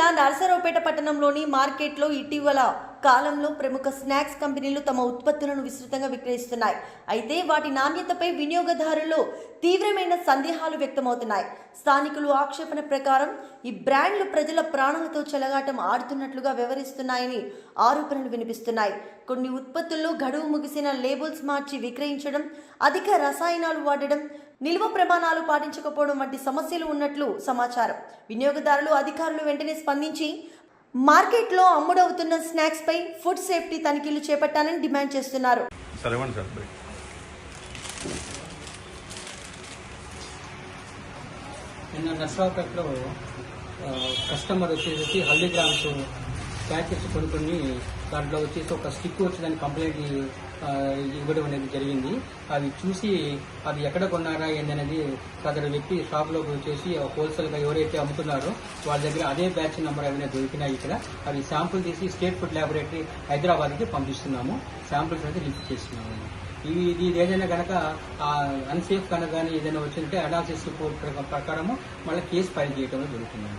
జిల్లా నరసరావుపేట పట్టణంలోని మార్కెట్లో ఇటీవల కాలంలో ప్రముఖ స్నాక్స్ కంపెనీలు తమ ఉత్పత్తులను విస్తృతంగా విక్రయిస్తున్నాయి. అయితే వాటి నాణ్యతపై వినియోగదారుల్లో తీవ్రమైన సందేహాలు వ్యక్తమవుతున్నాయి. స్థానికులు ఆక్షేపణ ప్రకారం ఈ బ్రాండ్లు ప్రజల ప్రాణాలతో చెలగాటం ఆడుతున్నట్లుగా వ్యవహరిస్తున్నాయని ఆరోపణలు వినిపిస్తున్నాయి. కొన్ని ఉత్పత్తుల్లో గడువు ముగిసిన లేబుల్స్ మార్చి విక్రయించడం, అధిక రసాయనాలు వాడడం, నిల్వ ప్రమాణాలు పాటించకపోవడం వంటి సమస్యలు ఉన్నట్లు సమాచారం. వినియోగదారులు అధికారులు వెంటనే స్పందించి మార్కెట్లో అమ్ముడవుతున్న స్నాక్స్ పై ఫుడ్ సేఫ్టీ తనిఖీలు చేపట్టాలని డిమాండ్ చేస్తున్నారు. నిన్న నర్సరావుపేటలో కస్టమర్ వచ్చేసి హల్దీగ్రామ్స్ ప్యాకెట్స్ కొన్ని దాంట్లో వచ్చేసి ఒక స్టిక్ వచ్చి దాని కంప్లైంట్ ఇవ్వడం అనేది జరిగింది. అవి చూసి అది ఎక్కడ కొన్నారా ఏందనేది సదరు వ్యక్తి షాప్లోకి వచ్చేసి హోల్సేల్గా ఎవరైతే అమ్ముతున్నారో వాళ్ళ దగ్గర అదే బ్యాచ్ నెంబర్ ఏమైనా దొరికినాయి. ఇక్కడ అవి శాంపుల్ తీసి స్టేట్ ఫుడ్ ల్యాబొరేటరీ హైదరాబాద్కి పంపిస్తున్నాము. శాంపుల్స్ అయితే లిఫ్ట్ చేస్తున్నాము. ఇది ఏదైనా కనుక అన్సేఫ్ కనుక కానీ ఏదైనా వచ్చిందంటే అనాలిసిస్ రిపోర్ట్ ప్రకారము మళ్ళీ కేసు ఫైల్ చేయడం జరుగుతుంది.